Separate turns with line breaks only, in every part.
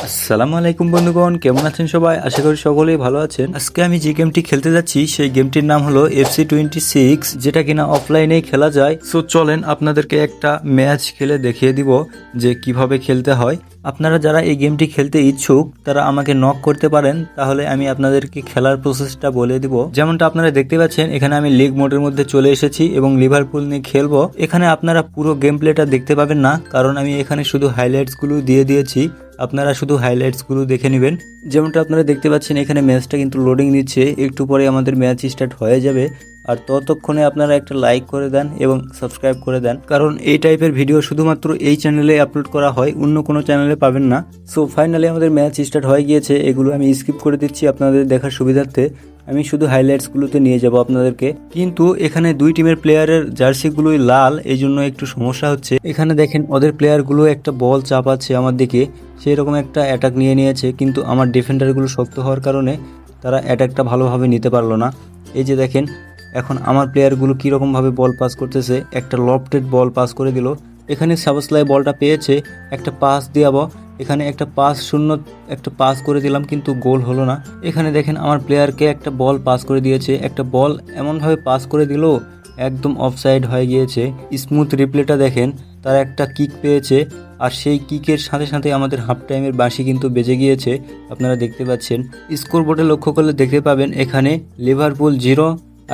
আসসালামু আলাইকুম বন্ধুগণ, কেমন আছেন সবাই? আশা করি সকলেই ভালো আছেন। আজকে আমি যে গেমটি খেলতে যাচ্ছি সেই গেমটির নাম হলো FC26, যেটা কিনা অফলাইনেই খেলা যায়। সো চলেন আপনাদেরকে একটা ম্যাচ খেলে দেখিয়ে দিব যে কিভাবে খেলতে হয়। আপনারা যারা এই গেমটি খেলতে ইচ্ছুক তারা আমাকে নক করতে পারেন, তাহলে আমি আপনাদেরকে খেলার প্রসেসটা বলে দিব। যেমনটা আপনারা দেখতে পাচ্ছেন, এখানে আমি লিগ মোডের মধ্যে চলে এসেছি এবং লিভারপুল নিয়ে খেলবো। এখানে আপনারা পুরো গেম প্লেটা দেখতে পাবেন না, কারণ আমি এখানে শুধু হাইলাইটসগুলো দিয়ে দিয়েছি। আপনারা শুধু হাইলাইটসগুলো দেখে নেবেন। যেমনটা আপনারা দেখতে পাচ্ছেন, এখানে ম্যাচটা কিন্তু লোডিং নিচ্ছে, একটু পরে আমাদের ম্যাচ স্টার্ট হয়ে যাবে। আর ততক্ষণে আপনারা একটা লাইক করে দেন এবং সাবস্ক্রাইব করে দেন, কারণ এই টাইপের ভিডিও শুধুমাত্র এই চ্যানেলে আপলোড করা হয়, অন্য কোনো চ্যানেলে পাবেন না। সো ফাইনালি আমাদের ম্যাচ স্টার্ট হয়ে গিয়েছে। এগুলো আমি স্কিপ করে দিচ্ছি আপনাদের দেখার সুবিধার্থে। আমি শুধু হাইলাইটসগুলোতে নিয়ে যাব আপনাদেরকে। কিন্তু এখানে দুই টিমের প্লেয়ারের জার্সিগুলোই লাল, এই জন্য একটু সমস্যা হচ্ছে। এখানে দেখেন ওদের প্লেয়ারগুলো একটা বল চাপাচ্ছে আমার দিকে, সেই রকম একটা অ্যাটাক নিয়ে নিয়েছে, কিন্তু আমার ডিফেন্ডারগুলো শক্ত হওয়ার কারণে তারা অ্যাটাকটা ভালোভাবে নিতে পারলো না। এই যে দেখেন এখন আমার প্লেয়ারগুলো কীরকমভাবে বল পাস করতেছে, একটা লফটেড বল পাস করে দিল। এখানে সাবসলাই বলটা পেয়েছে, একটা পাস দিয়াবো, এখানে একটা পাস শূন্য একটা পাস করে দিলাম, কিন্তু গোল হলো না। এখানে দেখেন আমার প্লেয়ারকে একটা বল পাস করে দিয়েছে, একটা বল এমনভাবে পাস করে দিল একদম অফসাইড হয়ে গিয়েছে। স্মুথ রিপ্লেটা দেখেন, তার একটা কিক পেয়েছে, আর সেই কিকের সাথে সাথে আমাদের হাফ টাইমের বাঁশি কিন্তু বেজে গিয়েছে। আপনারা দেখতে পাচ্ছেন স্কোর বোর্ডে লক্ষ্য করলে দেখতে পাবেন এখানে লিভারপুল 0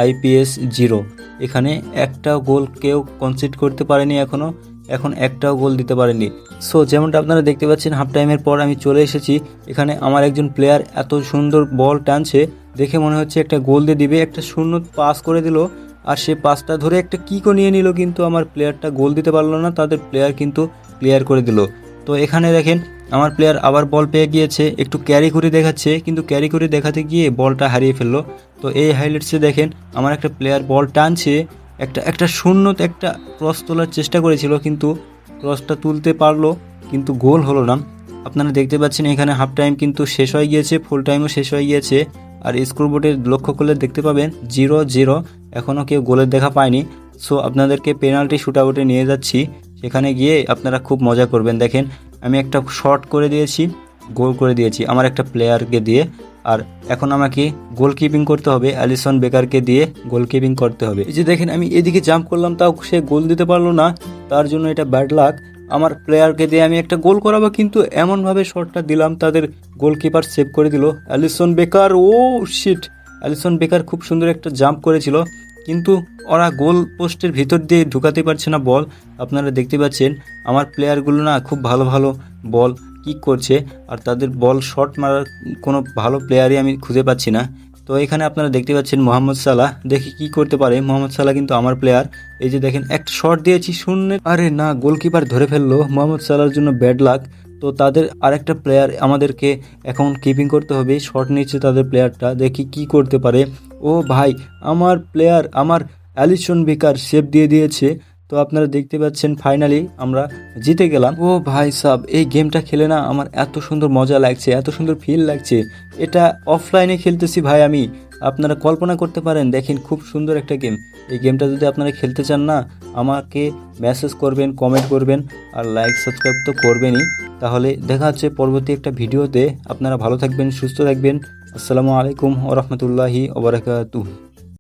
IPS 0। এখানে একটা গোল কেউ কনসিড করতে পারেনি, এখন একটাও গোল দিতে পারেনি। সো যেমনটা আপনারা দেখতে পাচ্ছেন, হাফ টাইমের পর আমি চলে এসেছি। এখানে আমার একজন প্লেয়ার এত সুন্দর বল টানছে, দেখে মনে হচ্ছে একটা গোল দিয়ে দিবে, একটা শূন্য পাস করে দিল, আর সে পাসটা ধরে একটা কিকও নিয়ে নিল, কিন্তু আমার প্লেয়ারটা গোল দিতে পারলো না, তাদের প্লেয়ার কিন্তু ক্লিয়ার করে দিল। তো এখানে দেখেন আমার প্লেয়ার আবার বল পেয়ে গিয়েছে, একটু ক্যারি করে দেখাচ্ছে, কিন্তু ক্যারি করে দেখাতে গিয়ে বলটা হারিয়ে ফেললো। তো এই হাইলাইটসে দেখেন আমার একটা প্লেয়ার বল টানছে, একটা শূন্য একটা ক্রস তোলার চেষ্টা করেছিল, কিন্তু ক্রসটা তুলতে পারলো, কিন্তু গোল হলো না। আপনারা দেখতে পাচ্ছেন এখানে হাফ টাইম কিন্তু শেষ হয়ে গিয়েছে, ফুল টাইমও শেষ হয়ে গিয়েছে। আর স্কোর বোর্ডে লক্ষ্য করলে দেখতে পাবেন 0-0, এখনও কেউ গোলের দেখা পায়নি। সো আপনাদেরকে পেনাল্টি শুট আউটে নিয়ে যাচ্ছি, সেখানে গিয়ে আপনারা খুব মজা করবেন। দেখেন আমি একটা শট করে দিয়েছি, গোল করে দিয়েছি আমার একটা প্লেয়ারকে দিয়ে। আর এখন আমাকে গোলকিপিং করতে হবে, অ্যালিসন বেকারকে দিয়ে গোলকিপিং করতে হবে। এই যে দেখেন আমি এদিকে জাম্প করলাম, তাও সে গোল দিতে পারলো না, তার জন্য এটা ব্যাড লাক। আমার প্লেয়ারকে দিয়ে আমি একটা গোল করাবো, কিন্তু এমনভাবে শটটা দিলাম তাদের গোলকিপার সেভ করে দিল। অ্যালিসন বেকার, ও শিট! অ্যালিসন বেকার খুব সুন্দর একটা জাম্প করেছিল, কিন্তু ওরা গোল পোস্টের ভিতর দিয়ে ঢুকাতে পারছে না বল। আপনারা দেখতে পাচ্ছেন আমার প্লেয়ারগুলো না খুব ভালো ভালো বল কিক করছে, আর তাদের বল শট মারার কোনো ভালো প্লেয়ারই আমি খুঁজে পাচ্ছি না। তো এখানে আপনারা দেখতে পাচ্ছেন মোহাম্মদ সালাহ, দেখি কি করতে পারে। মোহাম্মদ সালাহ কিন্তু আমার প্লেয়ার। এই যে দেখেন একটা শট দিয়েছি শূন্য, আরে না, গোলকিপার ধরে ফেললো। মোহাম্মদ সালাহর জন্য ব্যাড লাক। তো তাদের আরেকটা প্লেয়ার আমাদেরকে এখন কিপিং করতে হবে, শট নিচ্ছে তাদের প্লেয়ারটা, দেখি কি করতে পারে। ও ভাই, আমার প্লেয়ার আমার অ্যালিসন বেকার সেভ দিয়ে দিয়েছে। তো আপনারা দেখতে পাচ্ছেন ফাইনালি আমরা জিতে গেলাম। ও ভাই সাব, এই গেমটা খেলে না আমার এত সুন্দর মজা লাগছে, এত সুন্দর ফিল লাগছে। এটা অফলাইনে খেলতেছি ভাই আমি, আপনারা কল্পনা করতে পারেন। দেখেন খুব সুন্দর একটা গেম। এই গেমটা যদি আপনারা খেলতে চান না, আমাকে মেসেজ করবেন, কমেন্ট করবেন, আর লাইক সাবস্ক্রাইব তো করবেনই। তাহলে দেখা হচ্ছে পরবর্তী একটা ভিডিওতে। আপনারা ভালো থাকবেন, সুস্থ থাকবেন। আসসালামু আলাইকুম ওয়া রাহমাতুল্লাহি ওয়া বারাকাতুহু।